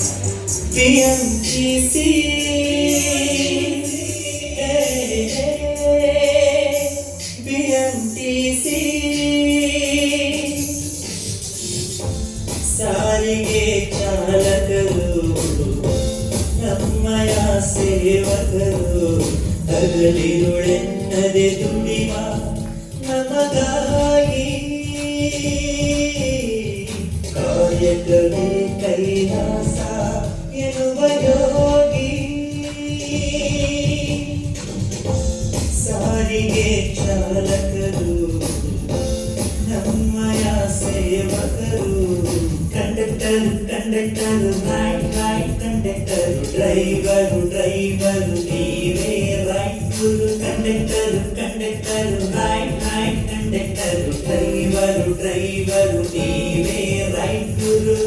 BMTC, BMTC, ಸಾರಿಗೆ ಚಾಲಕರು ನಮ್ಮಯ ಸೇವಕರು ಹಗಲಿರುಳೆನ್ನದೆ ದುಡಿವ ನಮಗಾಗಿ ಕಾಯಕವೇ ಕೈಲಾಸ ಎನ್ನುವ ಯೋಗಿ ಸಾರಿಗೆ ಚಾಲಕರು ನಮ್ಮಯ ಸೇವಕರು conductor conductor right right conductor driver driver ನೀವೇ ರೈಟ್ ಗುರು conductor conductor right right conductor driver driver ನೀವೇ ರೈಟ್ ಗುರು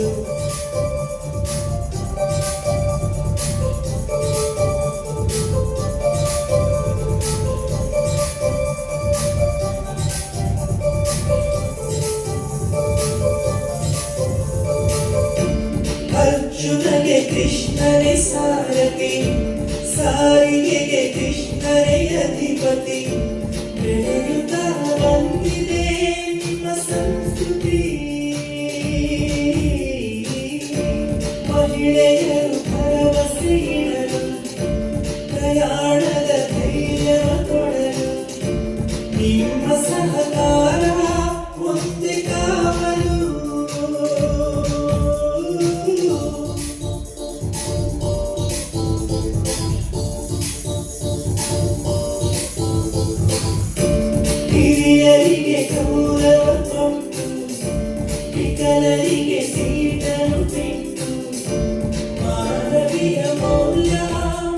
ಅರ್ಜುನಗೆ ಕೃಷ್ಣನೇ ಸಾರಥಿ ಸಾರಿಗೆಗೆ ಕೃಷ್ಣರೇ ಅಧಿಪತಿ ಬೆಳೆಯುತ್ತಾ ಬಂದಿದೆ ನಿಮ್ಮ ಸಂಸ್ಕೃತಿ ಮಹಿಳೆಯರು ಭರವಸೆ ಇಡಲು ಪ್ರಯಾಣದ ಧೈರ್ಯ ಕೊಡಲು ನಿಮ್ಮ ಸಹಕಾರ ಮುಂದೆ ಕಾವಲು ಹಿರಿಯರಿಗೆ ಗೌರವ ಕೊಟ್ಟು ವಿಕಲರಿಗೆ ಸೀಟನ್ನು ಬಿಟ್ಟು ಮಾನವೀಯ ಮೌಲ್ಯ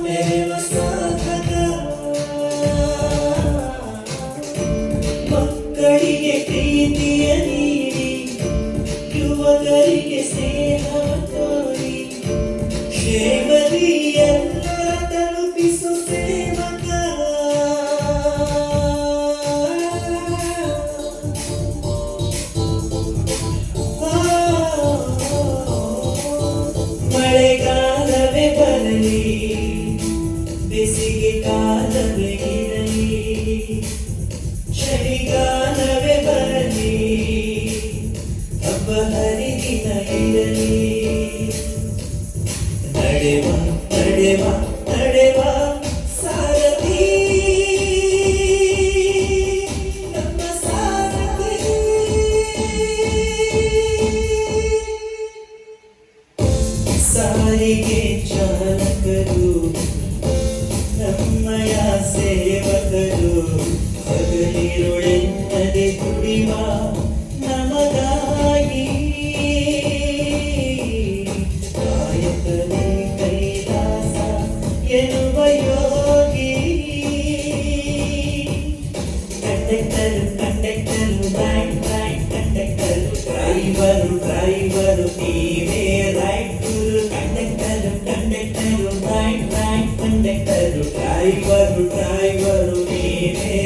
ಮೆರೆವ ಸಾಧಕ ಮಕ್ಕಳಿಗೆ ಪ್ರೀತಿಯ ನೀಡಿ ಯುವಕರಿಗೆ ಸ್ನೇಹವ ತೋರಿ ಶ್ರೇಮದಿ ಎಲ್ಲರ ತಲುಪಿಸು ಸೇವಕ ಮಳೆಗಾಲವೇ ಬರಲಿ ಬೇಸಿಗೆ ಕಾಲವೇ ಇರಲಿ ಚಳಿಗಾಲವೇ ಬರಲಿ ಹಬ್ಬ ಹರಿದಿನ ಇರಲಿ ನಡೆವ ನಡೆವ ನಡೆವ ಸಾರಥಿ ನಮ್ಮ ಸಾರಥಿ ಸಾರಿಗೆ ಚಾಲಕರು ನಮ್ಮಯ ಸೇವಕರು ಹಗಲಿರುಳೆನ್ನದೆ ದುಡಿವ ನಮಗಾಗಿ ಕಾಯಕವೇ ಕೈಲಾಸ ಎನ್ನುವ ಯೋಗಿ conductor conductor right right conductor driver driver ನೀವೇ ರೈಟ್ ಗುರು conductor conductor right right conductor driver driver ನೀವೇ